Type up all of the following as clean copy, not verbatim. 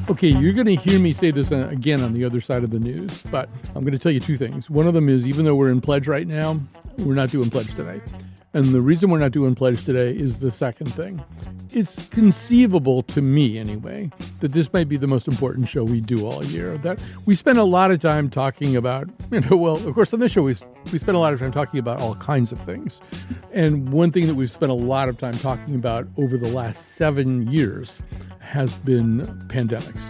Okay, you're going to hear me say this again on the other side of the news, but I'm going to tell you two things. One of them is, even though we're in pledge right now, we're not doing pledge today. And the reason we're not doing pledge today is the second thing. It's conceivable to me, anyway, that this might be the most important show we do all year. That we spend a lot of time talking about, well, of course, on this show, we spend a lot of time talking about all kinds of things. And one thing that we've spent a lot of time talking about over the last 7 years has been pandemics.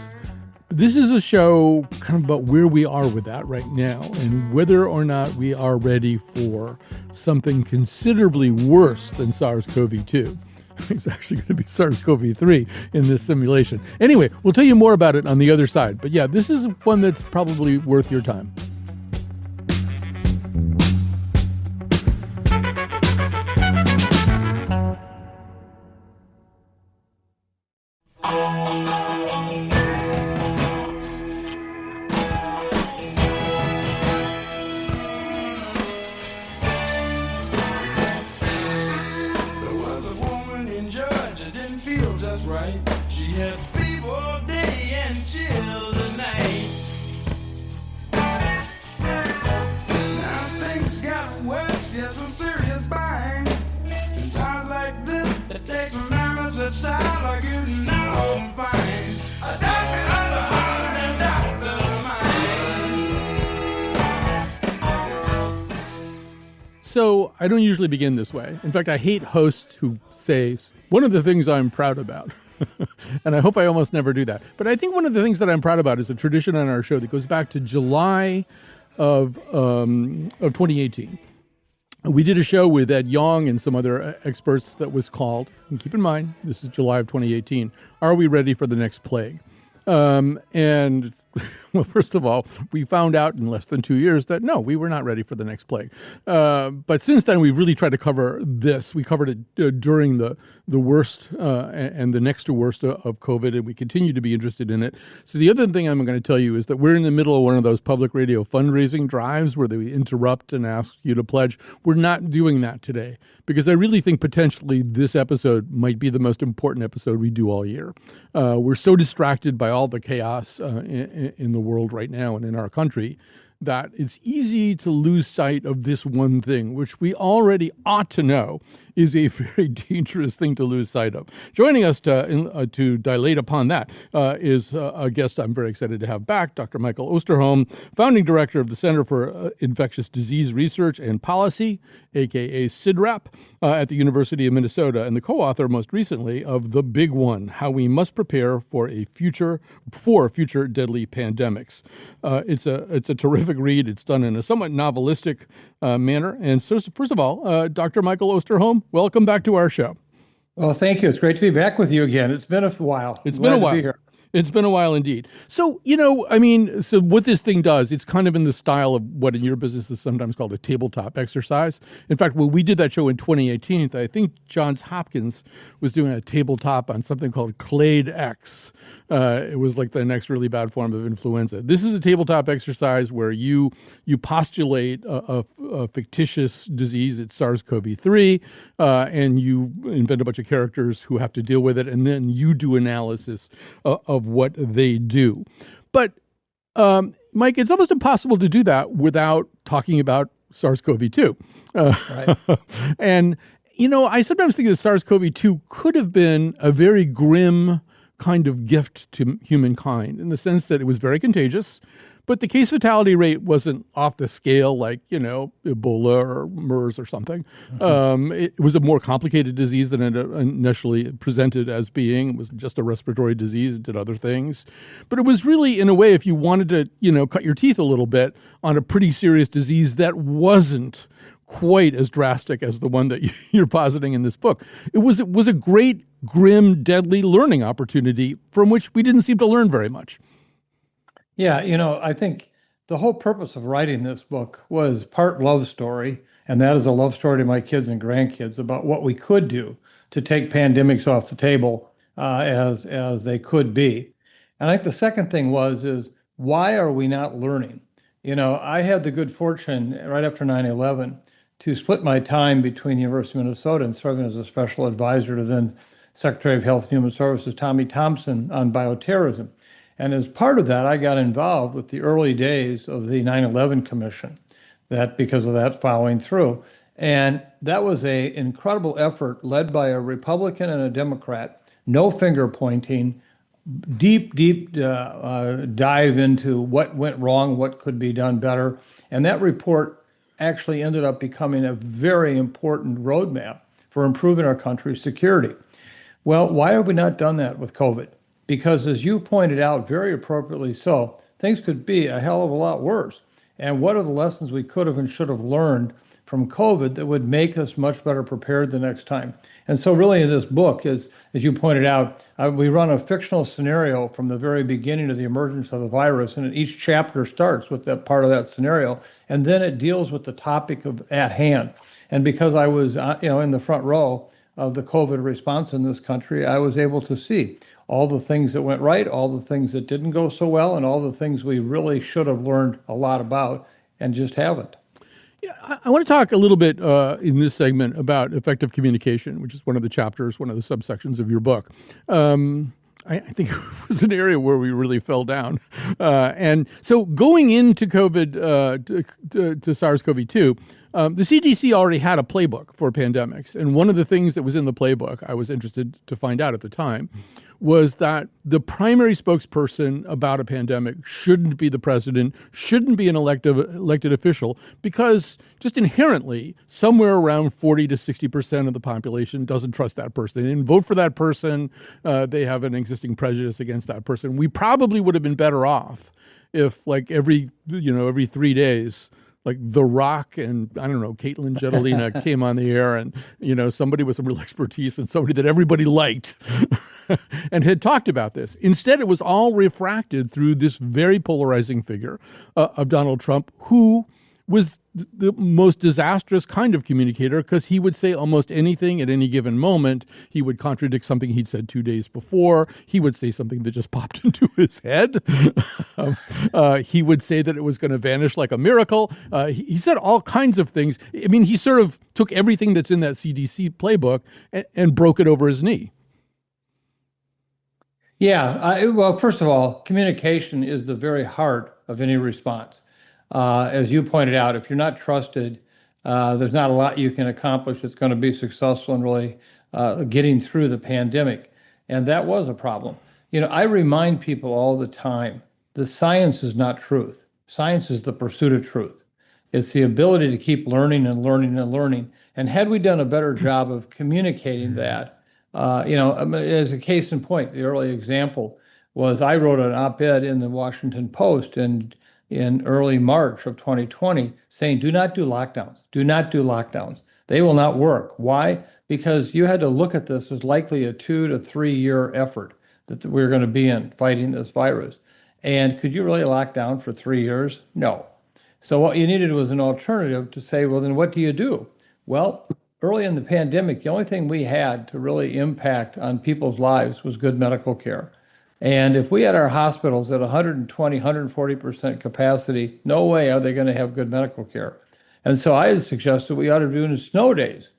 This is a show kind of about where we are with that right now and whether or not we are ready for something considerably worse than SARS-CoV-2. It's actually going to be SARS-CoV-3 in this simulation. Anyway, we'll tell you more about it on the other side. But yeah, this is one that's probably worth your time. So I don't usually begin this way. In fact, I hate hosts who say, one of the things I'm proud about, and I hope I almost never do that. But I think one of the things that I'm proud about is a tradition on our show that goes back to July of 2018. We did a show with Ed Yong and some other experts that was called, and keep in mind, this is July of 2018, Are We Ready for the Next Plague? And well, first of all, we found out in less than 2 years that no, we were not ready for the next plague. But since then, we've really tried to cover this. We covered it during the worst and the next to worst of COVID, and we continue to be interested in it. So the other thing I'm going to tell you is that we're in the middle of one of those public radio fundraising drives where they interrupt and ask you to pledge. We're not doing that today because I really think potentially this episode might be the most important episode we do all year. We're so distracted by all the chaos in the world right now and in our country that it's easy to lose sight of this one thing, which we already ought to know is a very dangerous thing to lose sight of. Joining us to dilate upon that is a guest I'm very excited to have back, Dr. Michael Osterholm, founding director of the Center for Infectious Disease Research and Policy, aka CIDRAP, at the University of Minnesota, and the co-author most recently of The Big One, How We Must Prepare for Future Deadly Pandemics. It's a terrific read. It's done in a somewhat novelistic manner. And so, first of all, Dr. Michael Osterholm, welcome back to our show. Well, thank you. It's great to be back with you again. It's been a while. It's been a while. To be here. It's been a while indeed. So, so what this thing does, it's kind of in the style of what in your business is sometimes called a tabletop exercise. In fact, when we did that show in 2018, I think Johns Hopkins was doing a tabletop on something called Clade X. It was like the next really bad form of influenza. This is a tabletop exercise where you postulate a fictitious disease, it's SARS-CoV-3, and you invent a bunch of characters who have to deal with it, and then you do analysis of what they do. But, Mike, it's almost impossible to do that without talking about SARS-CoV-2. Right. And, I sometimes think that SARS-CoV-2 could have been a very grim kind of gift to humankind in the sense that it was very contagious, but the case fatality rate wasn't off the scale like, Ebola or MERS or something. Mm-hmm. It was a more complicated disease than it initially presented as being. It was just a respiratory disease. It did other things. But it was really, in a way, if you wanted to, cut your teeth a little bit on a pretty serious disease that wasn't quite as drastic as the one that you're positing in this book. It was a great, grim, deadly learning opportunity from which we didn't seem to learn very much. Yeah, I think the whole purpose of writing this book was part love story, and that is a love story to my kids and grandkids about what we could do to take pandemics off the table as they could be. And I think the second thing is why are we not learning? I had the good fortune right after 9/11 to split my time between the University of Minnesota and serving as a special advisor to then Secretary of Health and Human Services Tommy Thompson on bioterrorism. And as part of that, I got involved with the early days of the 9/11 Commission, that because of that following through. And that was an incredible effort led by a Republican and a Democrat, no finger pointing, deep dive into what went wrong, what could be done better. And that report actually ended up becoming a very important roadmap for improving our country's security. Well, why have we not done that with COVID? Because as you pointed out, very appropriately so, things could be a hell of a lot worse. And what are the lessons we could have and should have learned from COVID that would make us much better prepared the next time? And so really in this book, as you pointed out, we run a fictional scenario from the very beginning of the emergence of the virus, and each chapter starts with that part of that scenario, and then it deals with the topic at hand. And because I was in the front row of the COVID response in this country, I was able to see all the things that went right, all the things that didn't go so well, and all the things we really should have learned a lot about and just haven't. Yeah, I want to talk a little bit in this segment about effective communication, which is one of the chapters, one of the subsections of your book. I think it was an area where we really fell down. And so going into COVID, to SARS-CoV-2, the CDC already had a playbook for pandemics. And one of the things that was in the playbook, I was interested to find out at the time, was that the primary spokesperson about a pandemic shouldn't be the president, shouldn't be an elected official, because just inherently, somewhere around 40 to 60% of the population doesn't trust that person. They didn't vote for that person. They have an existing prejudice against that person. We probably would have been better off if, like, every 3 days, like The Rock and, I don't know, Caitlin Jetelina came on the air, and, somebody with some real expertise and somebody that everybody liked and had talked about this. Instead, it was all refracted through this very polarizing figure of Donald Trump, who was the most disastrous kind of communicator, because he would say almost anything at any given moment. He would contradict something he'd said 2 days before. He would say something that just popped into his head. He would say that it was going to vanish like a miracle. He said all kinds of things. I mean, he sort of took everything that's in that CDC playbook and broke it over his knee. Yeah, well, first of all, communication is the very heart of any response. As you pointed out, if you're not trusted, there's not a lot you can accomplish that's going to be successful in really getting through the pandemic. And that was a problem. I remind people all the time, the science is not truth. Science is the pursuit of truth. It's the ability to keep learning and learning and learning. And had we done a better job of communicating that, as a case in point, the early example was I wrote an op-ed in the Washington Post in early March of 2020 saying, do not do lockdowns. Do not do lockdowns. They will not work. Why? Because you had to look at this as likely a 2 to 3 year effort that we're going to be in fighting this virus. And could you really lock down for 3 years? No. So what you needed was an alternative to say, well, then what do you do? Well, early in the pandemic, the only thing we had to really impact on people's lives was good medical care. And if we had our hospitals at 120, 140% capacity, no way are they going to have good medical care. And so I had suggested we ought to do it in snow days.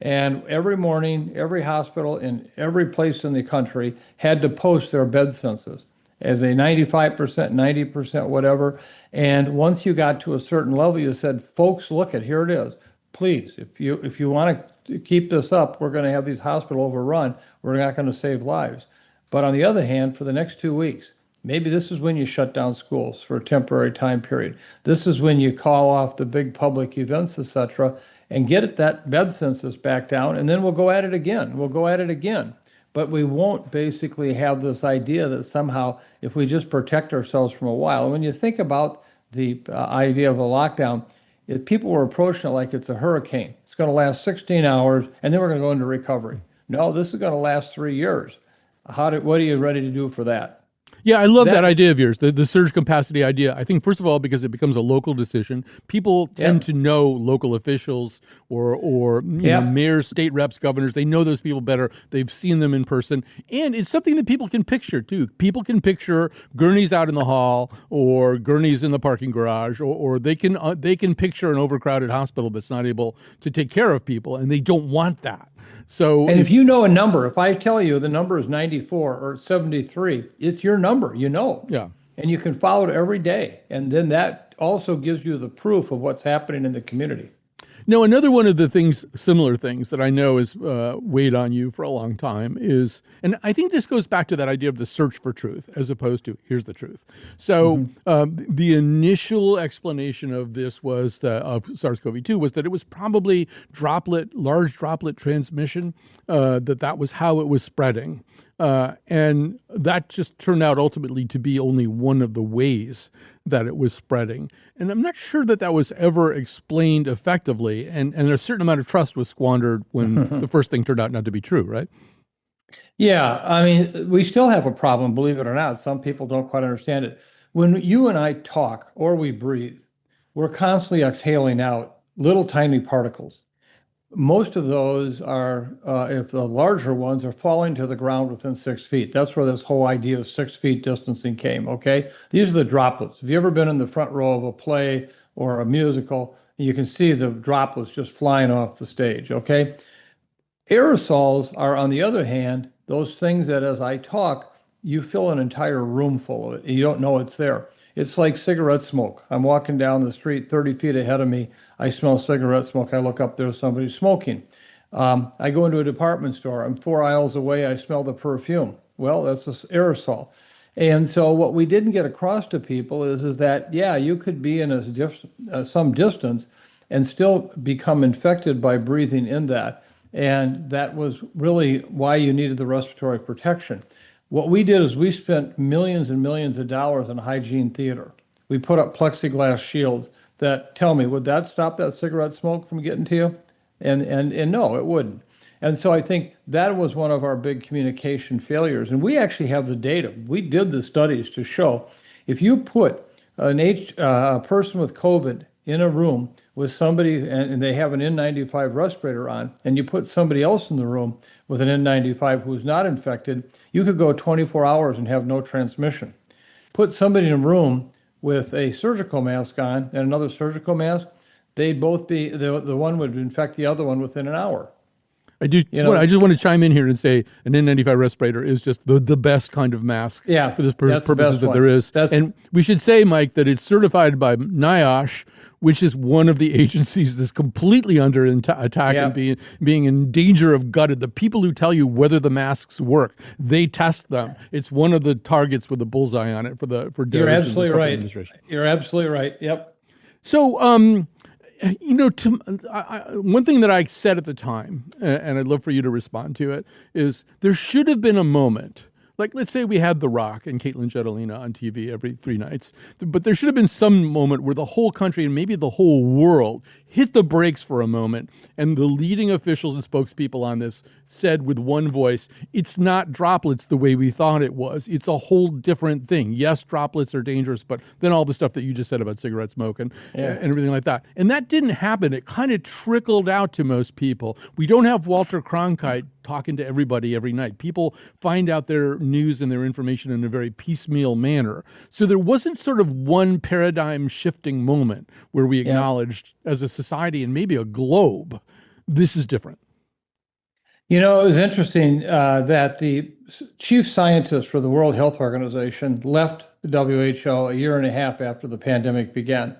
And every morning, every hospital in every place in the country had to post their bed census as a 95%, 90%, whatever. And once you got to a certain level, you said, folks, look at, here it is. Please, if you want to keep this up, we're going to have these hospitals overrun. We're not going to save lives. But on the other hand, for the next 2 weeks, maybe this is when you shut down schools for a temporary time period. This is when you call off the big public events, etc., and get that bed census back down, and then we'll go at it again. We'll go at it again. But we won't basically have this idea that somehow if we just protect ourselves from a while. And when you think about the idea of a lockdown, people were approaching it like it's a hurricane. It's going to last 16 hours, and then we're going to go into recovery. No, this is going to last 3 years. What are you ready to do for that? Yeah, I love that idea of yours, the surge capacity idea. I think, first of all, because it becomes a local decision. People tend to know local officials or mayors, state reps, governors. They know those people better. They've seen them in person. And it's something that people can picture, too. People can picture gurneys out in the hall or gurneys in the parking garage, or they can picture an overcrowded hospital that's not able to take care of people, and they don't want that. So And if you know a number, if I tell you the number is 94 or 73, it's your number, yeah. and you can follow it every day. And then that also gives you the proof of what's happening in the community. Now, another one of the things, similar things that I know has weighed on you for a long time is, and I think this goes back to that idea of the search for truth as opposed to here's the truth. So the initial explanation of this was of SARS-CoV-2 was that it was probably large droplet transmission, that was how it was spreading. And that just turned out ultimately to be only one of the ways that it was spreading. And I'm not sure that that was ever explained effectively. And a certain amount of trust was squandered when the first thing turned out not to be true, right? Yeah, I mean, we still have a problem, believe it or not. Some people don't quite understand it. When you and I talk or we breathe, we're constantly exhaling out little tiny particles. Most of those are, if the larger ones are falling to the ground within 6 feet. That's where this whole idea of 6 feet distancing came, okay? These are the droplets. Have you ever been in the front row of a play or a musical? You can see the droplets just flying off the stage, okay? Aerosols are, on the other hand, those things that as I talk, you fill an entire room full of it. And you don't know it's there. It's like cigarette smoke. I'm walking down the street 30 feet ahead of me. I smell cigarette smoke. I look up, there's somebody smoking. I go into a department store. I'm 4 aisles away. I smell the perfume. Well, that's an aerosol. And so what we didn't get across to people is that, yeah, you could be in some distance and still become infected by breathing in that. And that was really why you needed the respiratory protection. What we did is we spent millions and millions of dollars on hygiene theater. We put up plexiglass shields that, tell me, would that stop that cigarette smoke from getting to you? And no, it wouldn't. And so I think that was one of our big communication failures. And we actually have the data. We did the studies to show if you put a person with COVID in a room with somebody and they have an N95 respirator on, and you put somebody else in the room with an N95 who's not infected, you could go 24 hours and have no transmission. Put somebody in a room with a surgical mask on and another surgical mask, they'd both be, the one would infect the other one within an hour. I just want to chime in here and say an N95 respirator is just the best kind of mask for this purposes that there is. And we should say, Mike, that it's certified by NIOSH, which is one of the agencies that's completely under attack and being in danger of gutted. The people who tell you whether the masks work, they test them. It's one of the targets with a bullseye on it for You're absolutely right. You're absolutely right. Yep. So, one thing that I said at the time, and I'd love for you to respond to it, is there should have been a moment. Like, let's say we had The Rock and Caitlin Jetelina on TV every 3 nights, but there should have been some moment where the whole country and maybe the whole world hit the brakes for a moment, and the leading officials and spokespeople on this said with one voice, it's not droplets the way we thought it was. It's a whole different thing. Yes, droplets are dangerous, but then all the stuff that you just said about cigarette smoke and everything like that. And that didn't happen. It kind of trickled out to most people. We don't have Walter Cronkite talking to everybody every night. People find out their news and their information in a very piecemeal manner. So there wasn't sort of one paradigm shifting moment where we acknowledged as a society and maybe a globe, this is different. It was interesting that the chief scientist for the World Health Organization left the WHO a year and a half after the pandemic began.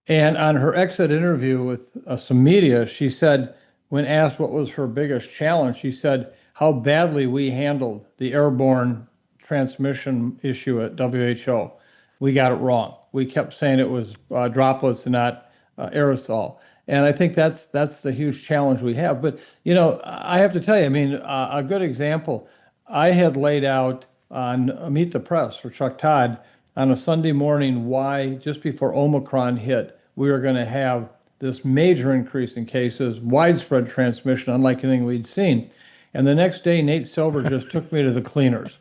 And on her exit interview with some media, she said, when asked what was her biggest challenge, she said how badly we handled the airborne transmission issue at WHO. We got it wrong. We kept saying it was droplets and not aerosol. And I think that's the huge challenge we have. But, I have to tell you, I mean, a good example, I had laid out on Meet the Press for Chuck Todd on a Sunday morning why, just before Omicron hit, we were going to have this major increase in cases, widespread transmission, unlike anything we'd seen. And the next day, Nate Silver just took me to the cleaners,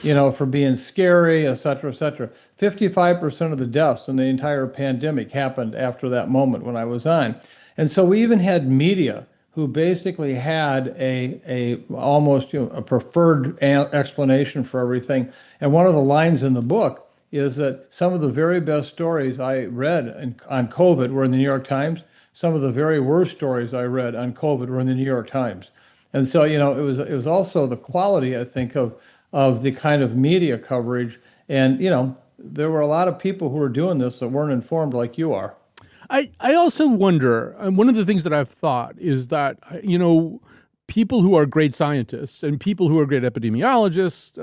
for being scary, et cetera, et cetera. 55% of the deaths in the entire pandemic happened after that moment when I was on. And so we even had media who basically had a almost a preferred explanation for everything. And one of the lines in the book is that some of the very best stories I read on COVID were in the New York Times. Some of the very worst stories I read on COVID were in the New York Times. And so, it was also the quality, I think, of the kind of media coverage. And, there were a lot of people who were doing this that weren't informed like you are. I also wonder, one of the things that I've thought is that, people who are great scientists and people who are great epidemiologists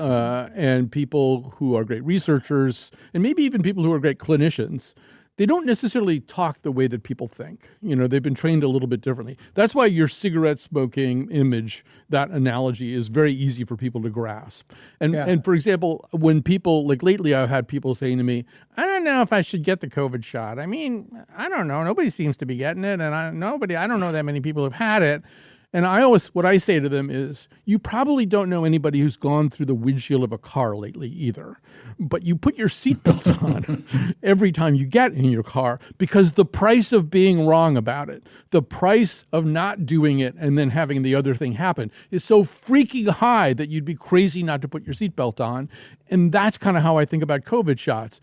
and people who are great researchers and maybe even people who are great clinicians, they don't necessarily talk the way that people think. They've been trained a little bit differently. That's why your cigarette smoking image, that analogy, is very easy for people to grasp. And for example, when people, like lately I've had people saying to me, I don't know if I should get the COVID shot. I mean, I don't know. Nobody seems to be getting it. And I don't know that many people have had it. And what I say to them is, you probably don't know anybody who's gone through the windshield of a car lately either. But you put your seatbelt on every time you get in your car because the price of being wrong about it, the price of not doing it and then having the other thing happen is so freaking high that you'd be crazy not to put your seatbelt on. And that's kind of how I think about COVID shots.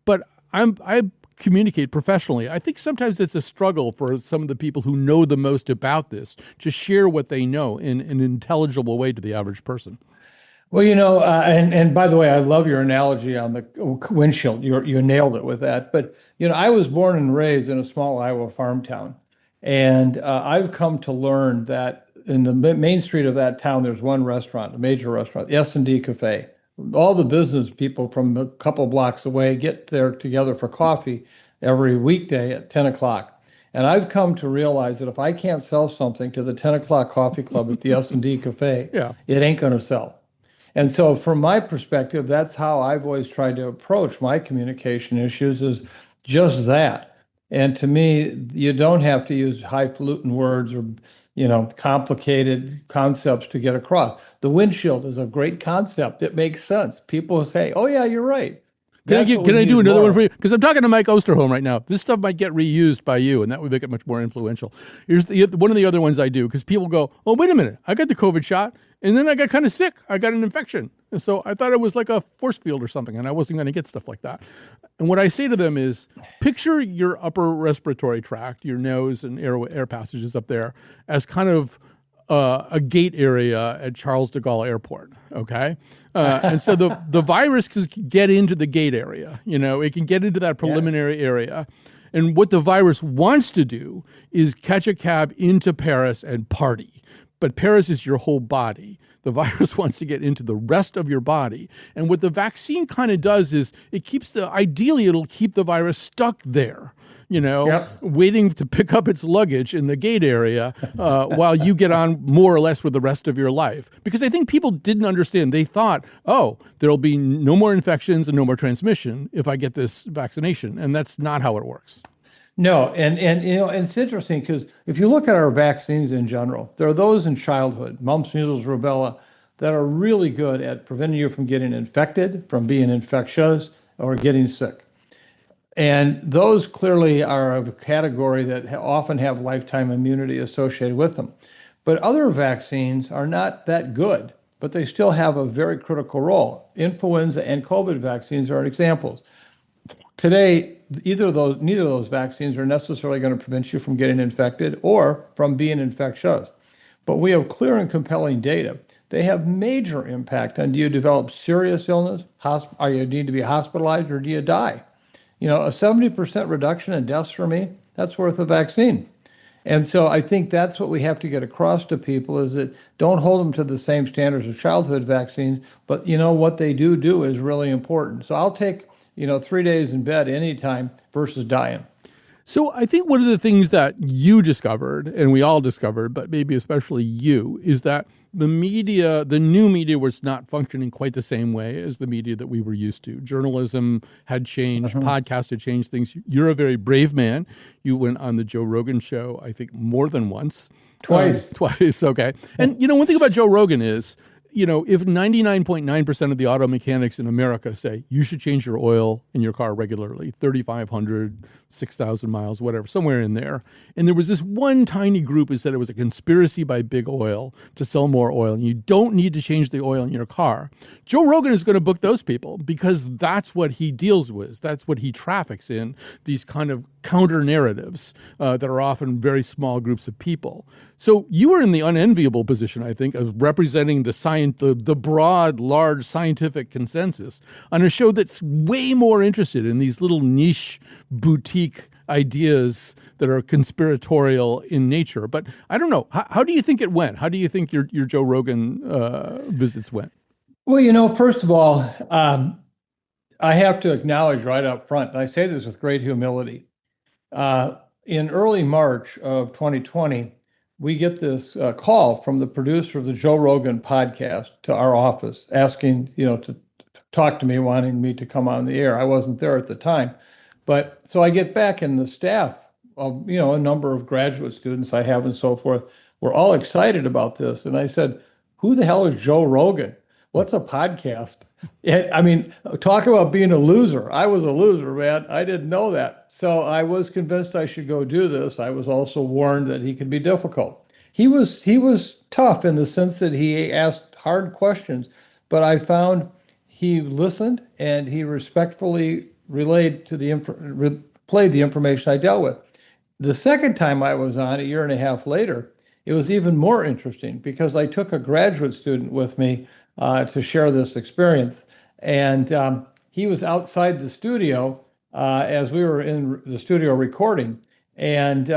But I communicate professionally. I think sometimes it's a struggle for some of the people who know the most about this to share what they know in an intelligible way to the average person. Well, and by the way, I love your analogy on the windshield. You nailed it with that. But, I was born and raised in a small Iowa farm town. And I've come to learn that in the main street of that town, there's one restaurant, a major restaurant, the S&D Cafe. All the business people from a couple blocks away get there together for coffee every weekday at 10 o'clock. And I've come to realize that if I can't sell something to the 10 o'clock coffee club at the S&D Cafe, it ain't going to sell. And so from my perspective, that's how I've always tried to approach my communication issues, is just that. And to me, you don't have to use highfalutin words or complicated concepts to get across. The windshield is a great concept. It makes sense. People say, oh, yeah, you're right. Can I do another one for you? Because I'm talking to Mike Osterholm right now. This stuff might get reused by you, and that would make it much more influential. Here's one of the other ones I do, because people go, oh, wait a minute, I got the COVID shot, and then I got kind of sick. I got an infection. And so I thought it was like a force field or something, and I wasn't going to get stuff like that. And what I say to them is, picture your upper respiratory tract, your nose and air passages up there, as kind of a gate area at Charles de Gaulle Airport, okay? And so the virus can get into the gate area. It can get into that preliminary area. And what the virus wants to do is catch a cab into Paris and party. But Paris is your whole body. The virus wants to get into the rest of your body. And what the vaccine kind of does is ideally it'll keep the virus stuck there, waiting to pick up its luggage in the gate area while you get on more or less with the rest of your life. Because I think people didn't understand. They thought, oh, there'll be no more infections and no more transmission if I get this vaccination. And that's not how it works. No, and it's interesting because if you look at our vaccines in general, there are those in childhood, mumps, measles, rubella, that are really good at preventing you from getting infected, from being infectious, or getting sick. And those clearly are of a category that often have lifetime immunity associated with them. But other vaccines are not that good, but they still have a very critical role. Influenza and COVID vaccines are examples. Today, neither of those vaccines are necessarily going to prevent you from getting infected or from being infectious. But we have clear and compelling data. They have major impact on, do you develop serious illness, or you need to be hospitalized, or do you die? A 70% reduction in deaths for me, that's worth a vaccine. And so I think that's what we have to get across to people, is that don't hold them to the same standards as childhood vaccines, but what they do is really important. So I'll take 3 days in bed anytime versus dying. So I think one of the things that you discovered, and we all discovered, but maybe especially you, is that the new media was not functioning quite the same way as the media that we were used to. Journalism had changed, podcasts had changed things. You're a very brave man. You went on the Joe Rogan show, I think, more than once. Twice. Twice, okay. And, one thing about Joe Rogan is, if 99.9% of the auto mechanics in America say you should change your oil in your car regularly, 3,500, 6,000 miles, whatever, somewhere in there. And there was this one tiny group who said it was a conspiracy by big oil to sell more oil, and you don't need to change the oil in your car. Joe Rogan is going to book those people because that's what he deals with. That's what he traffics in, these kind of counter narratives that are often very small groups of people. So you were in the unenviable position, I think, of representing the broad, large scientific consensus on a show that's way more interested in these little niche boutique ideas that are conspiratorial in nature. But I don't know. How do you think it went? How do you think your Joe Rogan visits went? Well, first of all, I have to acknowledge right up front, and I say this with great humility. In early March of 2020, we get this call from the producer of the Joe Rogan podcast to our office asking, to talk to me, wanting me to come on the air. I wasn't there at the time. But so I get back and the staff of, a number of graduate students I have and so forth, were all excited about this. And I said, who the hell is Joe Rogan? What's a podcast? I mean, talk about being a loser. I was a loser, man. I didn't know that. So I was convinced I should go do this. I was also warned that he could be difficult. He was tough in the sense that he asked hard questions, but I found he listened and he respectfully relayed to played the information I dealt with. The second time I was on, a year and a half later, it was even more interesting because I took a graduate student with me to share this experience. And he was outside the studio as we were in the studio recording. And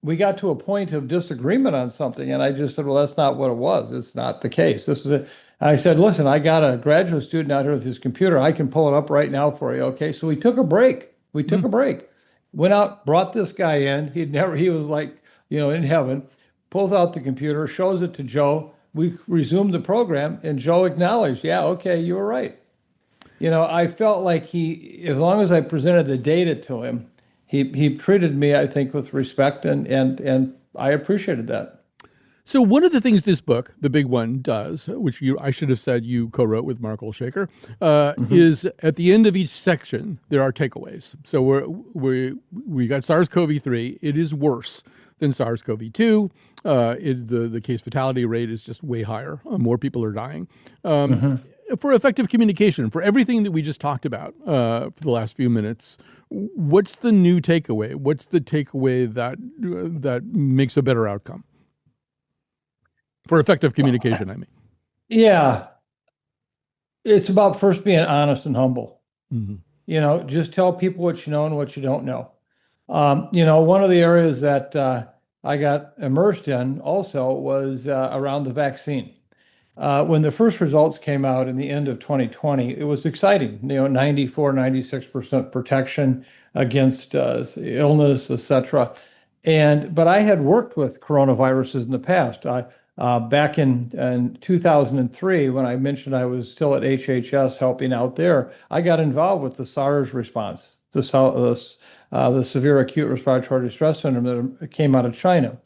we got to a point of disagreement on something. And I just said, well, that's not what it was. It's not the case. This is it. I said, listen, I got a graduate student out here with his computer. I can pull it up right now for you. Okay. So we took a break. Went out, brought this guy in. He was like, in heaven, pulls out the computer, shows it to Joe. We resumed the program, and Joe acknowledged, yeah, okay, you were right. I felt like as long as I presented the data to him, he treated me, I think, with respect, and I appreciated that. So one of the things this book, the big one, does, which I should have said you co-wrote with Mark Olshaker, is at the end of each section, there are takeaways. So we got SARS-CoV-3. It is worse than SARS-CoV-2. The case fatality rate is just way higher. More people are dying. For effective communication, for everything that we just talked about for the last few minutes, what's the new takeaway? What's the takeaway that makes a better outcome? For effective communication, I mean. Yeah. It's about first being honest and humble. Mm-hmm. Just tell people what you know and what you don't know. One of the areas that I got immersed in also was around the vaccine. When the first results came out in the end of 2020, it was exciting, 94, 96% protection against illness, etc. But I had worked with coronaviruses in the past. Back in 2003, when I mentioned I was still at HHS helping out there, I got involved with the SARS response, the severe acute respiratory distress syndrome that came out of China.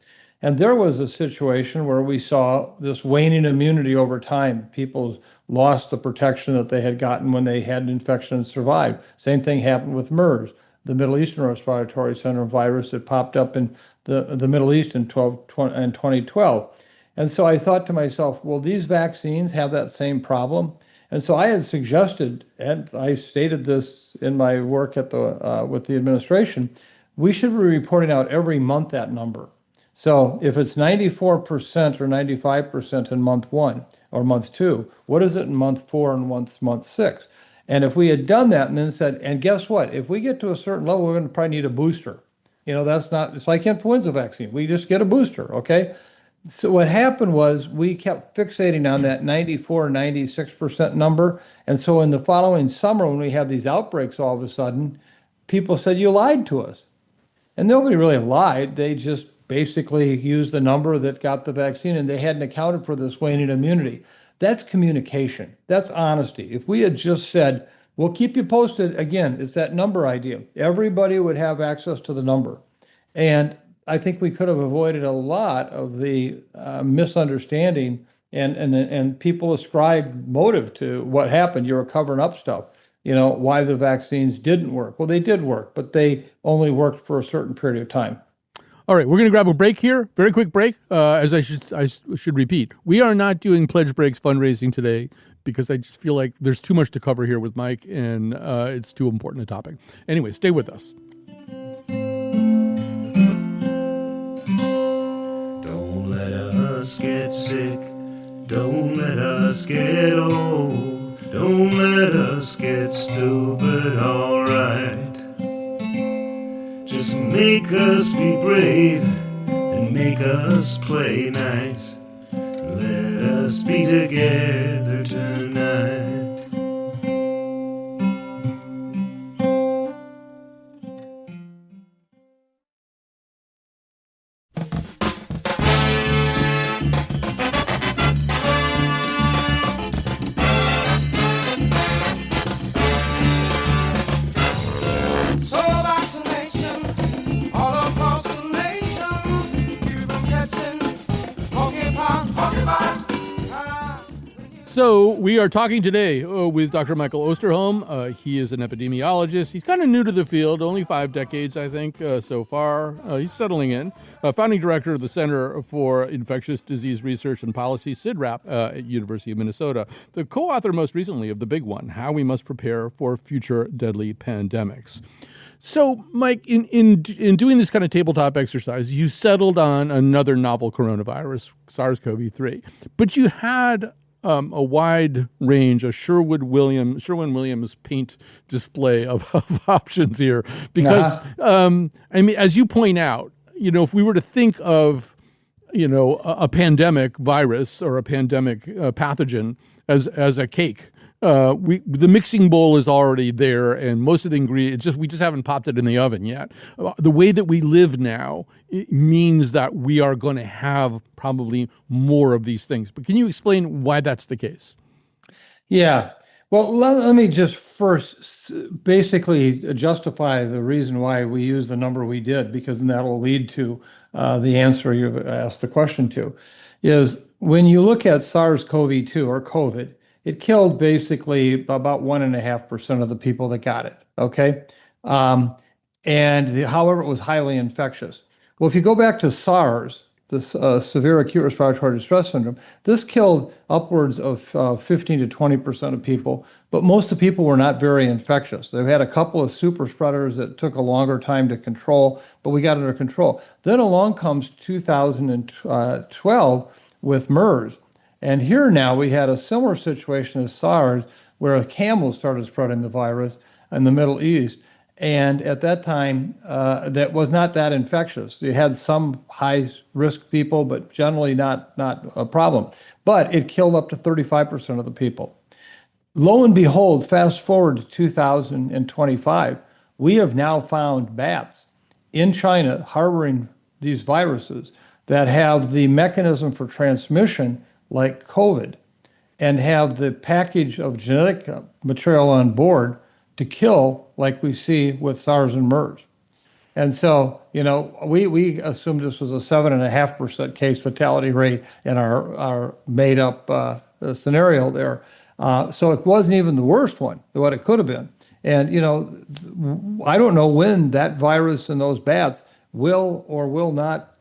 And there was a situation where we saw this waning immunity over time. People lost the protection that they had gotten when they had an infection and survived. Same thing happened with MERS, the Middle Eastern Respiratory Syndrome virus that popped up in the Middle East in 2012. And so I thought to myself, well, these vaccines have that same problem. And so I had suggested, and I stated this in my work with the administration, we should be reporting out every month that number. So if it's 94% or 95% in month 1 or month 2, what is it in month 4 and month 6? And if we had done that and then said, and guess what? If we get to a certain level, we're going to probably need a booster. It's like influenza vaccine. We just get a booster, okay? So what happened was we kept fixating on that 94, 96% number. And so in the following summer, when we had these outbreaks all of a sudden, people said, you lied to us. And nobody really lied. They just basically used the number that got the vaccine, and they hadn't accounted for this waning immunity. That's communication. That's honesty. If we had just said, we'll keep you posted, again, it's that number idea. Everybody would have access to the number. And I think we could have avoided a lot of the misunderstanding And people ascribe motive to what happened. You were covering up stuff, why the vaccines didn't work. Well, they did work, but they only worked for a certain period of time. All right, we're going to grab a break here, very quick break. As I should repeat, we are not doing Pledge Breaks fundraising today because I just feel like there's too much to cover here with Mike, and it's too important a topic. Anyway, stay with us. Don't let us get sick. Don't let us get old. Don't let us get stupid, all right. Just make us be brave and make us play nice. Let us be together tonight. So we are talking today with Dr. Michael Osterholm. He is an epidemiologist. He's kind of new to the field, only 5 decades, I think, so far. He's settling in. Founding director of the Center for Infectious Disease Research and Policy, CIDRAP, at University of Minnesota. The co-author most recently of the big one, How We Must Prepare for Future Deadly Pandemics. So, Mike, in doing this kind of tabletop exercise, you settled on another novel coronavirus, SARS-CoV-2, but you had a wide range, a Sherwin-Williams paint display of options here. Because, I mean, as you point out, if we were to think of, a pandemic virus or a pandemic pathogen as a cake, the mixing bowl is already there, and most of the ingredients we just haven't popped it in the oven yet. The way that we live now, it means that we are going to have probably more of these things. But can you explain why that's the case? Yeah. Well, let me just first basically justify the reason why we use the number we did, because then that will lead to the answer you've asked the question to. Is when you look at SARS-CoV-2 or COVID, it killed basically about 1.5% of the people that got it. Okay. However, it was highly infectious. Well, if you go back to SARS, this severe acute respiratory distress syndrome, this killed upwards of 15 to 20% of people, but most of the people were not very infectious. They've had a couple of super spreaders that took a longer time to control, but we got under control. Then along comes 2012 with MERS. And here now we had a similar situation as SARS, where a camel started spreading the virus in the Middle East. And at that time, that was not that infectious. You had some high-risk people, but generally not a problem. But it killed up to 35% of the people. Lo and behold, fast forward to 2025, we have now found bats in China harboring these viruses that have the mechanism for transmission like COVID, and have the package of genetic material on board to kill like we see with SARS and MERS. And so, we assumed this was a 7.5% case fatality rate in our made up scenario there. So it wasn't even the worst one, what it could have been. And, I don't know when that virus in those bats will or will not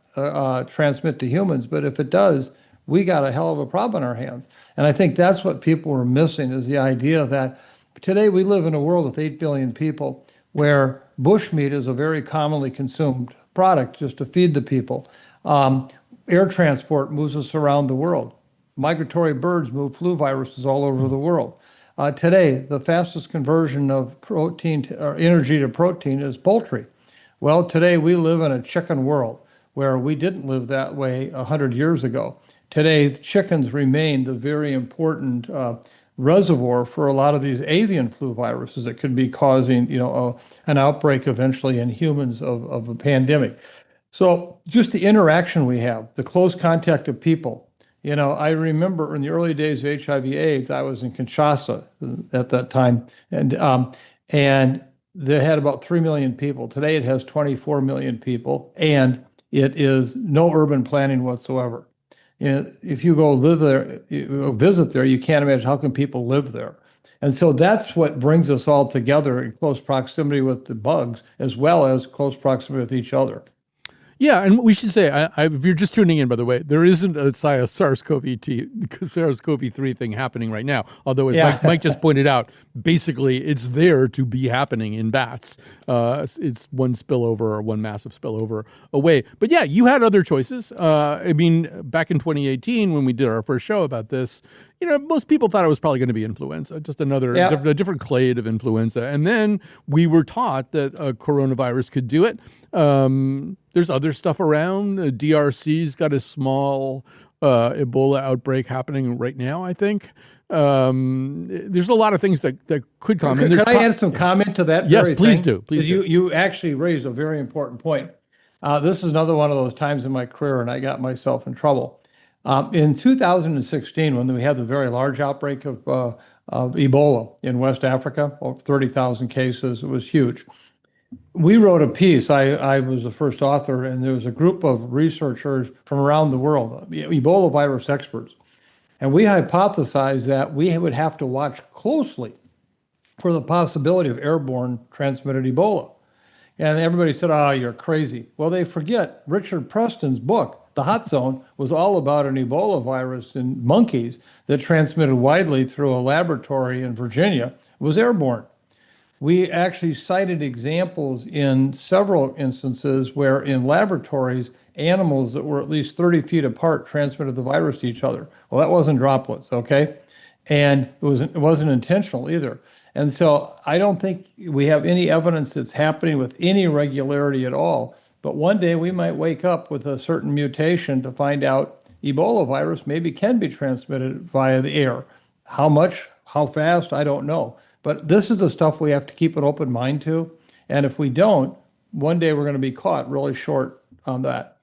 transmit to humans, but if it does, we got a hell of a problem on our hands. And I think that's what people are missing, is the idea that today we live in a world with 8 billion people where bushmeat is a very commonly consumed product just to feed the people. Air transport moves us around the world. Migratory birds move flu viruses all over the world. Today, the fastest conversion of protein or energy to protein is poultry. Well, today we live in a chicken world where we didn't live that way 100 years ago. Today, chickens remain the very important reservoir for a lot of these avian flu viruses that could be causing, an outbreak eventually in humans of a pandemic. So just the interaction we have, the close contact of people. I remember in the early days of HIV/AIDS, I was in Kinshasa at that time, and they had about 3 million people. Today, it has 24 million people, and it is no urban planning whatsoever. if you go live there, you visit there, you can't imagine how can people live there. And so that's what brings us all together in close proximity with the bugs, as well as close proximity with each other. Yeah, and we should say, if you're just tuning in, by the way, there isn't a SARS-CoV-3 thing happening right now. Although, as Mike just pointed out, basically it's there to be happening in bats. It's one spillover or one massive spillover away. But yeah, you had other choices. I mean, back in 2018, when we did our first show about this, most people thought it was probably going to be influenza, just another a different clade of influenza. And then we were taught that a coronavirus could do it. There's other stuff around. DRC's got a small Ebola outbreak happening right now, I think. There's a lot of things that could come. Can I add some comment to that? Yes, please do. Please do. You actually raised a very important point. This is another one of those times in my career, and I got myself in trouble. In 2016, when we had the very large outbreak of Ebola in West Africa, over 30,000 cases, it was huge. We wrote a piece. I was the first author, and there was a group of researchers from around the world, Ebola virus experts. And we hypothesized that we would have to watch closely for the possibility of airborne transmitted Ebola. And everybody said, "Oh, you're crazy." Well, they forget Richard Preston's book, The Hot Zone, was all about an Ebola virus in monkeys that transmitted widely through a laboratory in Virginia. It was airborne. We actually cited examples in several instances where in laboratories, animals that were at least 30 feet apart transmitted the virus to each other. Well, that wasn't droplets, okay? And it wasn't intentional either. And so I don't think we have any evidence that's happening with any regularity at all. But one day we might wake up with a certain mutation to find out Ebola virus maybe can be transmitted via the air. How much, how fast, I don't know. But this is the stuff we have to keep an open mind to. And if we don't, one day we're going to be caught really short on that.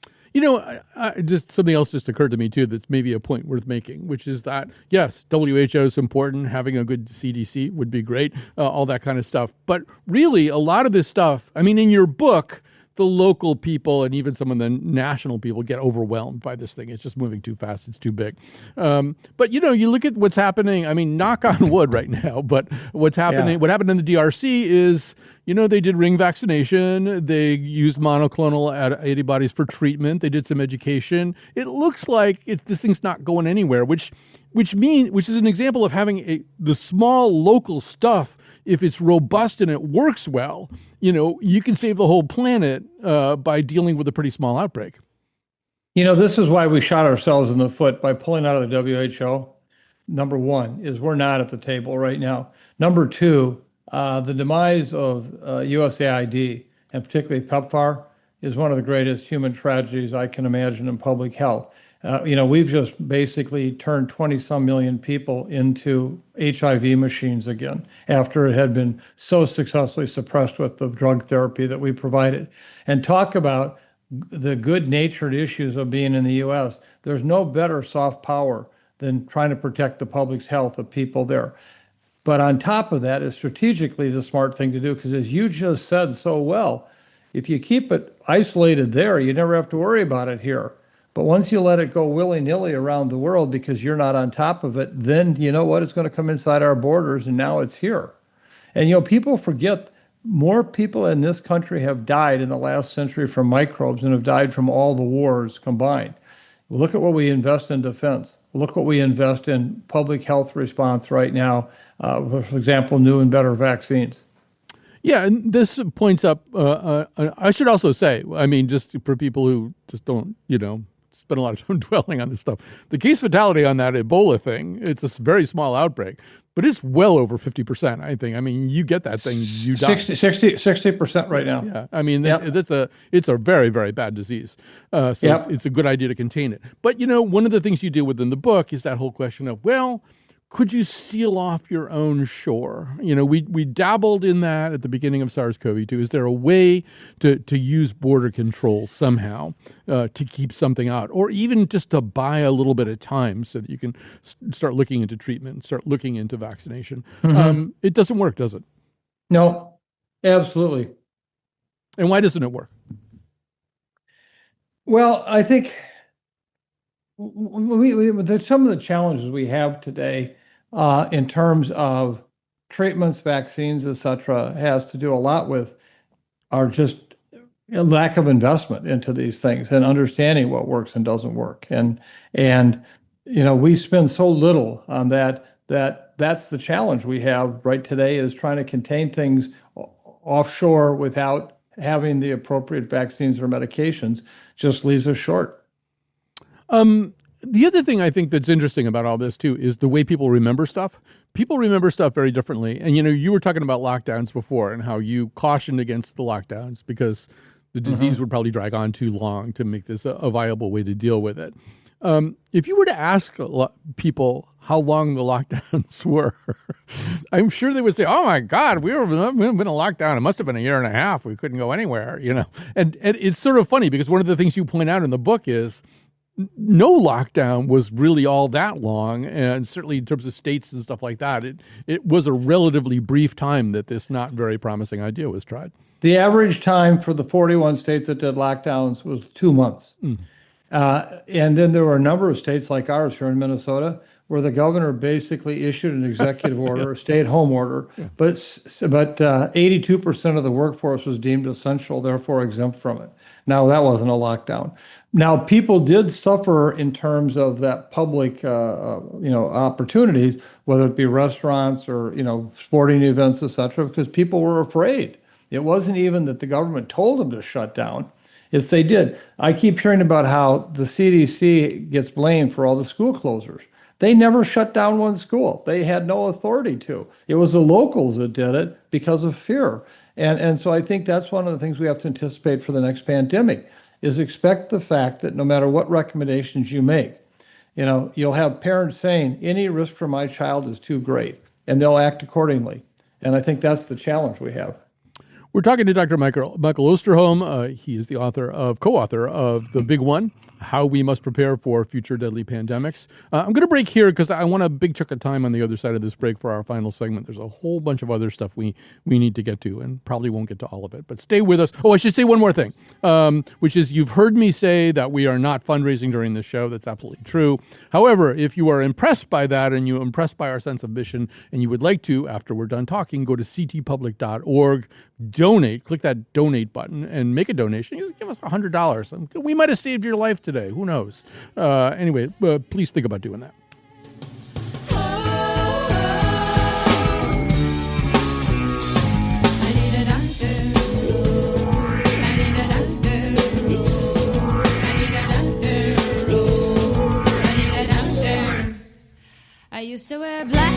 Just something else just occurred to me, too, that's maybe a point worth making, which is that, yes, WHO is important. Having a good CDC would be great, all that kind of stuff. But really, a lot of this stuff, I mean, in your book, the local people and even some of the national people get overwhelmed by this thing. It's just moving too fast. It's too big. But, you look at what's happening. I mean, knock on wood right now, but what's happening, what happened in the DRC is, they did ring vaccination. They used monoclonal antibodies for treatment. They did some education. It looks like this thing's not going anywhere, which is an example of having the small local stuff. If it's robust and it works well, you can save the whole planet by dealing with a pretty small outbreak. This is why we shot ourselves in the foot by pulling out of the WHO. Number one is we're not at the table right now. Number two, the demise of USAID, and particularly PEPFAR, is one of the greatest human tragedies I can imagine in public health. We've just basically turned 20-some million people into HIV machines again after it had been so successfully suppressed with the drug therapy that we provided. And talk about the good-natured issues of being in the U.S. There's no better soft power than trying to protect the public's health of people there. But on top of that is strategically the smart thing to do, because as you just said so well, if you keep it isolated there, you never have to worry about it here. But once you let it go willy-nilly around the world because you're not on top of it, then you know what? It's going to come inside our borders, and now it's here. And, people forget more people in this country have died in the last century from microbes than have died from all the wars combined. Look at what we invest in defense. Look what we invest in public health response right now. For example, new and better vaccines. Yeah, and this points up, I should also say, I mean, just for people who just don't, spend a lot of time dwelling on this stuff. The case fatality on that Ebola thing, it's a very small outbreak, but it's well over 50%, I think. I mean, you get that thing, you die. 60% right now. Yeah, I mean, it's a very, very bad disease. It's a good idea to contain it. But, one of the things you do within the book is that whole question of, could you seal off your own shore? We dabbled in that at the beginning of SARS-CoV-2. Is there a way to use border control somehow to keep something out, or even just to buy a little bit of time so that you can start looking into treatment, start looking into vaccination? Mm-hmm. It doesn't work, does it? No, absolutely. And why doesn't it work? Well, I think There's some of the challenges we have today in terms of treatments, vaccines, et cetera, has to do a lot with our just lack of investment into these things and understanding what works and doesn't work. And we spend so little on that's the challenge we have right today is trying to contain things offshore without having the appropriate vaccines or medications just leaves us short. The other thing I think that's interesting about all this too is the way people remember stuff. People remember stuff very differently. And you were talking about lockdowns before and how you cautioned against the lockdowns because the disease would probably drag on too long to make this a viable way to deal with it. If you were to ask people how long the lockdowns were, I'm sure they would say, "Oh my God, we've been in a lockdown. It must have been a year and a half. We couldn't go anywhere." And it's sort of funny because one of the things you point out in the book is no lockdown was really all that long, and certainly in terms of states and stuff like that, it was a relatively brief time that this not very promising idea was tried. The average time for the 41 states that did lockdowns was 2 months. And then there were a number of states like ours here in Minnesota where the governor basically issued an executive order, a stay-at-home order, but 82% of the workforce was deemed essential, therefore exempt from it. Now, that wasn't a lockdown. Now, people did suffer in terms of that public, opportunities, whether it be restaurants or, sporting events, et cetera, because people were afraid. It wasn't even that the government told them to shut down. It's they did. I keep hearing about how the CDC gets blamed for all the school closures. They never shut down one school. They had no authority to. It was the locals that did it because of fear. And so I think that's one of the things we have to anticipate for the next pandemic is expect the fact that no matter what recommendations you make, you'll have parents saying any risk for my child is too great, and they'll act accordingly. And I think that's the challenge we have. We're talking to Dr. Michael Osterholm. He is the co-author of The Big One, How We Must Prepare for Future Deadly Pandemics. I'm going to break here because I want a big chunk of time on the other side of this break for our final segment. There's a whole bunch of other stuff we need to get to and probably won't get to all of it, but stay with us. Oh, I should say one more thing, which is you've heard me say that we are not fundraising during this show. That's absolutely true. However, if you are impressed by that and you're impressed by our sense of mission and you would like to, after we're done talking, go to ctpublic.org, donate, click that donate button and make a donation. Just give us $100. We might have saved your life today. Who knows? Anyway, please think about doing that. I used to wear black.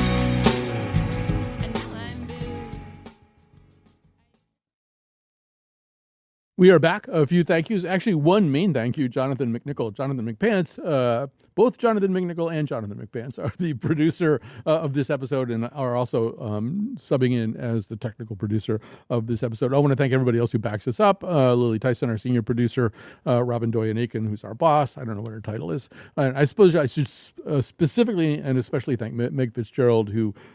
We are back. A few thank yous. Actually, one main thank you, Jonathan McNichol, Jonathan McPants. Both Jonathan McNichol and Jonathan McPants are the producer of this episode and are also subbing in as the technical producer of this episode. I want to thank everybody else who backs us up. Lily Tyson, our senior producer, Robin Doyen-Aiken, who's our boss. I don't know what her title is. And I suppose I should specifically and especially thank Meg Fitzgerald,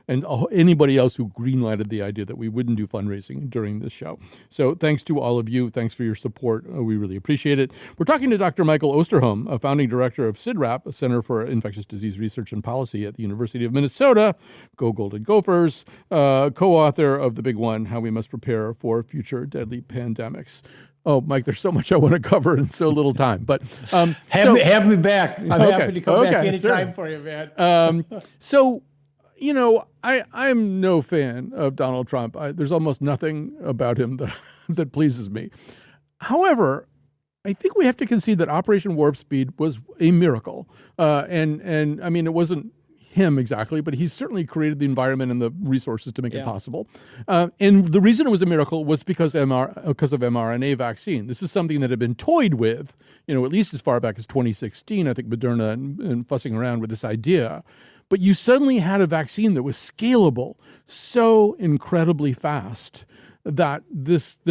and anybody else who greenlighted the idea that we wouldn't do fundraising during this show. So thanks to all of you. Thanks for your support. We really appreciate it. We're talking to Dr. Michael Osterholm, a founding director of CIDRAP, Center for Infectious Disease Research and Policy at the University of Minnesota. Go Golden Gophers. Co-author of The Big One, How We Must Prepare for Future Deadly Pandemics. Oh, Mike, there's so much I want to cover in so little time. But have me back. I'm happy to come back anytime for you, man. I'm no fan of Donald Trump. There's almost nothing about him that pleases me. However, I think we have to concede that Operation Warp Speed was a miracle. And I mean, it wasn't him exactly, but he certainly created the environment and the resources to make it possible. And the reason it was a miracle was because of mRNA vaccine. This is something that had been toyed with, at least as far back as 2016, I think Moderna and fussing around with this idea. But you suddenly had a vaccine that was scalable so incredibly fast that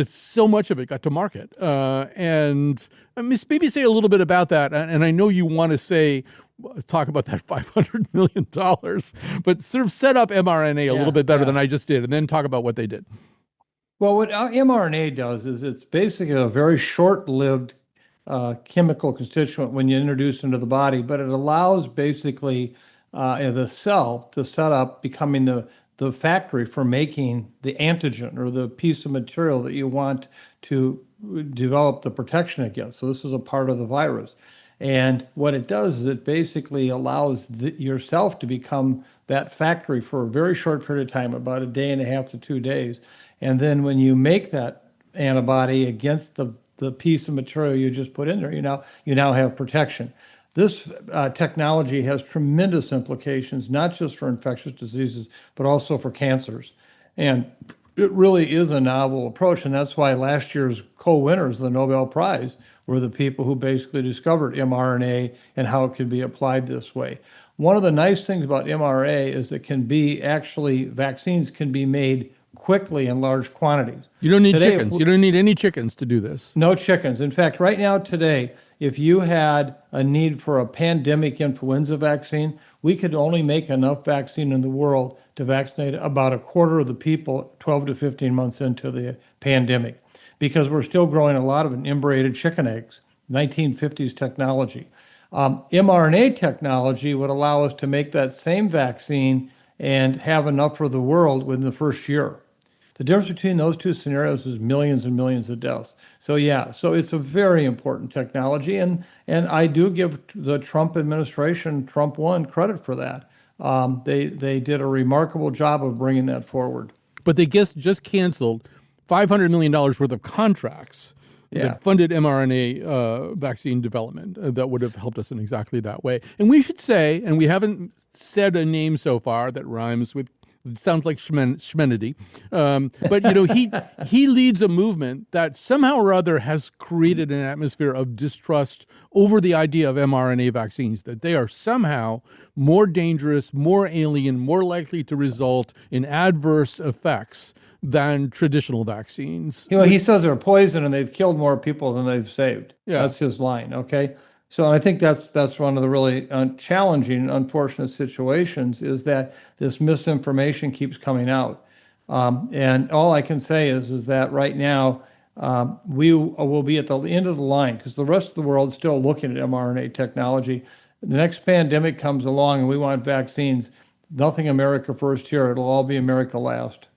so much of it got to market. And maybe say a little bit about that. And I know you want to talk about that $500 million, but sort of set up mRNA a little bit better than I just did, and then talk about what they did. Well, what mRNA does is it's basically a very short-lived chemical constituent when you introduce into the body, but it allows basically the cell to set up becoming the factory for making the antigen or the piece of material that you want to develop the protection against. So this is a part of the virus. And what it does is it basically allows yourself to become that factory for a very short period of time, about a day and a half to 2 days. And then when you make that antibody against the piece of material you just put in there, you now have protection. This technology has tremendous implications, not just for infectious diseases, but also for cancers. And it really is a novel approach. And that's why last year's co-winners of the Nobel Prize were the people who basically discovered mRNA and how it could be applied this way. One of the nice things about mRNA is vaccines can be made quickly in large quantities. You don't need chickens. You don't need any chickens to do this. No chickens. In fact, right now today, if you had a need for a pandemic influenza vaccine, we could only make enough vaccine in the world to vaccinate about a quarter of the people 12 to 15 months into the pandemic, because we're still growing a lot of embryoed chicken eggs, 1950s technology. mRNA technology would allow us to make that same vaccine and have enough for the world within the first year. The difference between those two scenarios is millions and millions of deaths. So it's a very important technology, and I do give the Trump administration, Trump 1, credit for that. They did a remarkable job of bringing that forward. But they just canceled $500 million worth of contracts that funded mRNA vaccine development that would have helped us in exactly that way. And we should say, and we haven't said a name so far that rhymes with, it sounds like Schmenity, but he leads a movement that somehow or other has created an atmosphere of distrust over the idea of mRNA vaccines, that they are somehow more dangerous, more alien, more likely to result in adverse effects than traditional vaccines. He says they're poison and they've killed more people than they've saved. Yeah. That's his line, okay? So I think that's one of the really challenging, unfortunate situations, is that this misinformation keeps coming out. And all I can say is that right now we will be at the end of the line, because the rest of the world is still looking at mRNA technology. The next pandemic comes along and we want vaccines. Nothing America first here. It'll all be America last.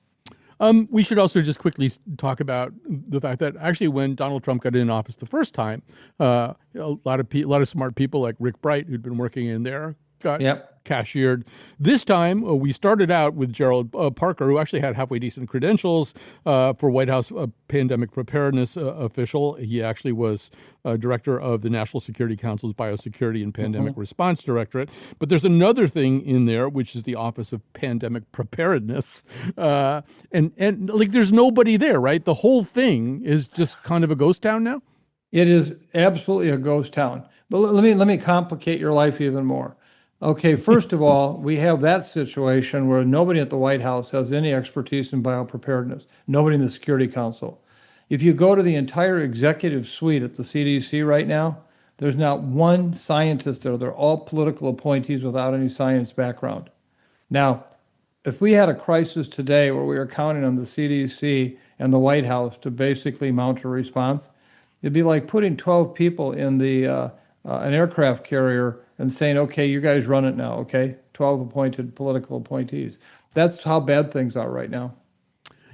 We should also just quickly talk about the fact that actually when Donald Trump got in office the first time, a lot of smart people like Rick Bright, who'd been working in there, got cashiered. This time, we started out with Gerald Parker, who actually had halfway decent credentials for White House pandemic preparedness official. He actually was director of the National Security Council's Biosecurity and Pandemic Response Directorate. But there's another thing in there, which is the Office of Pandemic Preparedness. And like there's nobody there, right? The whole thing is just kind of a ghost town now? It is absolutely a ghost town. But let me complicate your life even more. Okay, first of all, we have that situation where nobody at the White House has any expertise in biopreparedness, nobody in the Security Council. If you go to the entire executive suite at the CDC right now, there's not one scientist there. They're all political appointees without any science background. Now, if we had a crisis today where we were counting on the CDC and the White House to basically mount a response, it'd be like putting 12 people in an aircraft carrier and saying, okay, you guys run it now, okay? 12 appointed political appointees. That's how bad things are right now.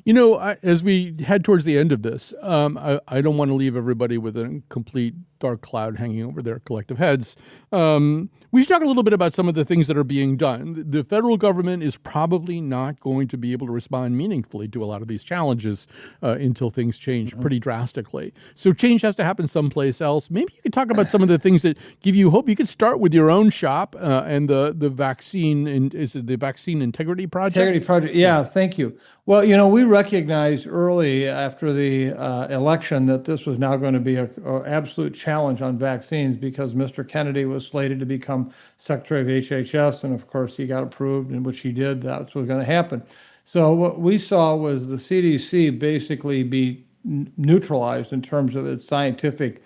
You know, as we head towards the end of this, I don't want to leave everybody with a complete dark cloud hanging over their collective heads. We should talk a little bit about some of the things that are being done. The federal government is probably not going to be able to respond meaningfully to a lot of these challenges until things change pretty drastically. So change has to happen someplace else. Maybe you could talk about some of the things that give you hope. You could start with your own shop and the vaccine, is it the Vaccine Integrity Project? Integrity Project, yeah, thank you. Well, we recognized early after the election that this was now going to be an absolute challenge on vaccines, because Mr. Kennedy was slated to become Secretary of HHS, and of course he got approved, and which he did. That's what was going to happen. So what we saw was the CDC basically be neutralized in terms of its scientific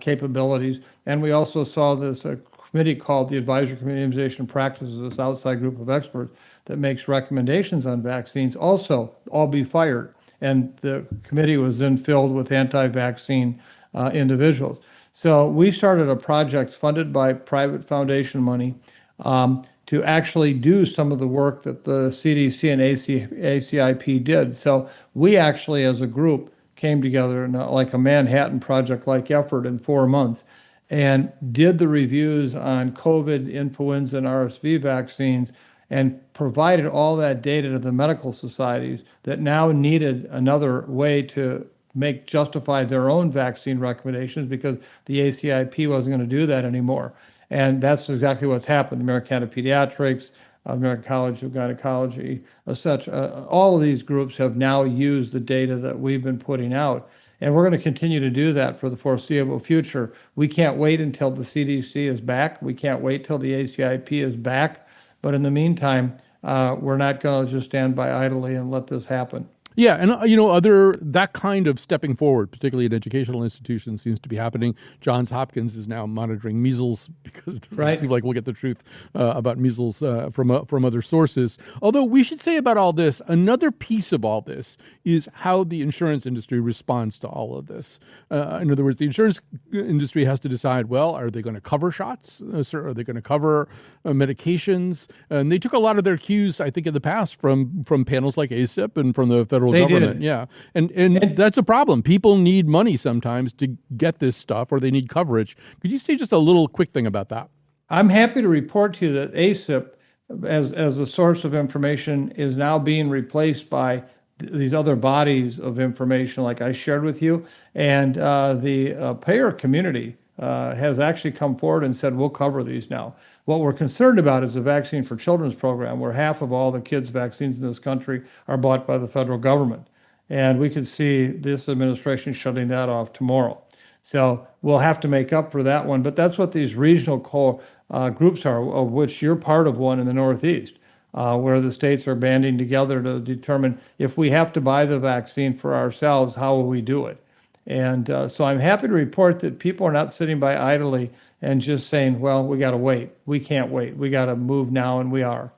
capabilities, and we also saw this committee called the Advisory Committee on Immunization Practices, this outside group of experts that makes recommendations on vaccines, also all be fired. And the committee was then filled with anti-vaccine individuals. So we started a project funded by private foundation money to actually do some of the work that the CDC and ACIP did. So we actually, as a group, came together in like a Manhattan Project-like effort in 4 months and did the reviews on COVID, influenza, and RSV vaccines and provided all that data to the medical societies that now needed another way to justify their own vaccine recommendations because the ACIP wasn't going to do that anymore. And that's exactly what's happened. The American Academy of Pediatrics, American College of Gynecology, etc. All of these groups have now used the data that we've been putting out. And we're going to continue to do that for the foreseeable future. We can't wait until the CDC is back. We can't wait till the ACIP is back. But in the meantime, we're not going to just stand by idly and let this happen. Yeah, and that kind of stepping forward, particularly in educational institutions, seems to be happening. Johns Hopkins is now monitoring measles because it doesn't seem like we'll get the truth about measles from other sources. Although we should say about all this, another piece of all this is how the insurance industry responds to all of this. In other words, the insurance industry has to decide, well, are they going to cover shots? Are they going to cover medications? And they took a lot of their cues, I think, in the past from panels like ACIP and from the federal government. Yeah. And that's a problem. People need money sometimes to get this stuff, or they need coverage. Could you say just a little quick thing about that? I'm happy to report to you that ACIP, as a source of information, is now being replaced by these other bodies of information like I shared with you. And the payer community has actually come forward and said, we'll cover these now. What we're concerned about is the Vaccine for Children's program, where half of all the kids' vaccines in this country are bought by the federal government. And we could see this administration shutting that off tomorrow. So we'll have to make up for that one. But that's what these regional groups are, of which you're part of one in the Northeast, where the states are banding together to determine if we have to buy the vaccine for ourselves, how will we do it? And so I'm happy to report that people are not sitting by idly and just saying, well, we got to wait. We can't wait. We got to move now, and we are.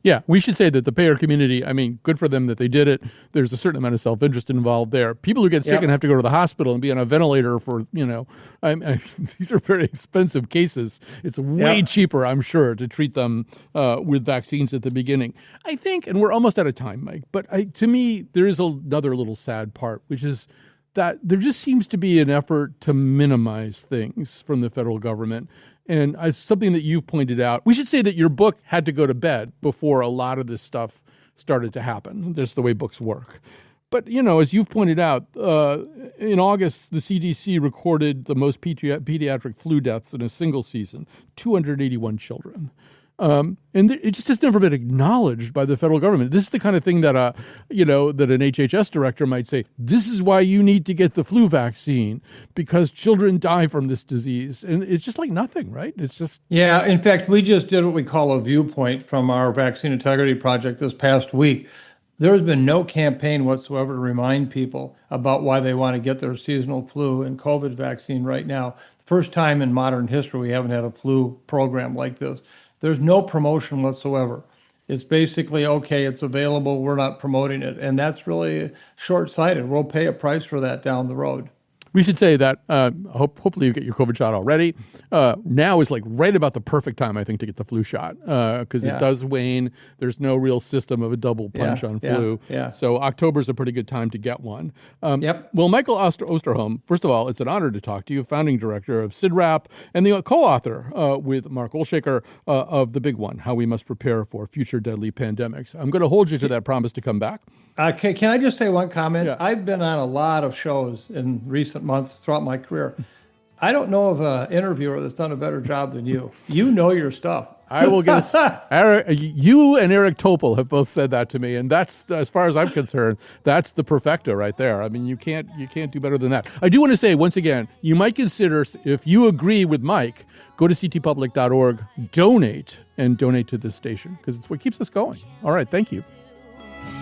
Yeah, we should say that the payer community, I mean, good for them that they did it. There's a certain amount of self-interest involved there. People who get sick and have to go to the hospital and be on a ventilator for, these are very expensive cases. It's way cheaper, I'm sure, to treat them with vaccines at the beginning. I think, and we're almost out of time, Mike, but to me, there is another little sad part, which is that there just seems to be an effort to minimize things from the federal government. And as something that you've pointed out, we should say that your book had to go to bed before a lot of this stuff started to happen. That's the way books work. But, as you've pointed out, in August, the CDC recorded the most pediatric flu deaths in a single season, 281 children. And it just has never been acknowledged by the federal government. This is the kind of thing that, that an HHS director might say, this is why you need to get the flu vaccine, because children die from this disease. And it's just like nothing, right? It's just... Yeah, in fact, we just did what we call a viewpoint from our Vaccine Integrity Project this past week. There has been no campaign whatsoever to remind people about why they want to get their seasonal flu and COVID vaccine right now. First time in modern history we haven't had a flu program like this. There's no promotion whatsoever. It's basically, okay, it's available, we're not promoting it. And that's really short-sighted. We'll pay a price for that down the road. We should say that hopefully you get your COVID shot already. Now is like right about the perfect time, I think, to get the flu shot because it does wane. There's no real system of a double punch on flu. So October's a pretty good time to get one. Well, Michael Osterholm, first of all, it's an honor to talk to you, founding director of CIDRAP and the co-author with Mark Olshaker of The Big One, How We Must Prepare for Future Deadly Pandemics. I'm going to hold you to that promise to come back. Can I just say one comment? Yeah. I've been on a lot of shows in recent months throughout my career. I don't know of an interviewer that's done a better job than you. You know your stuff. I will get Eric, you and Eric Topol have both said that to me, and that's, as far as I'm concerned, that's the perfecto right there. I mean, you can't do better than that. I do want to say once again, you might consider, if you agree with Mike, go to ctpublic.org, donate to this station because it's what keeps us going. All right, thank you.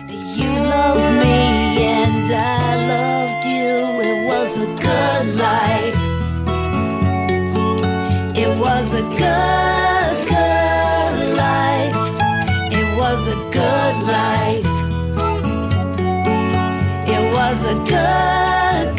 You loved me and I loved you. It was a good life. It was a good life. It was a good life. It was a good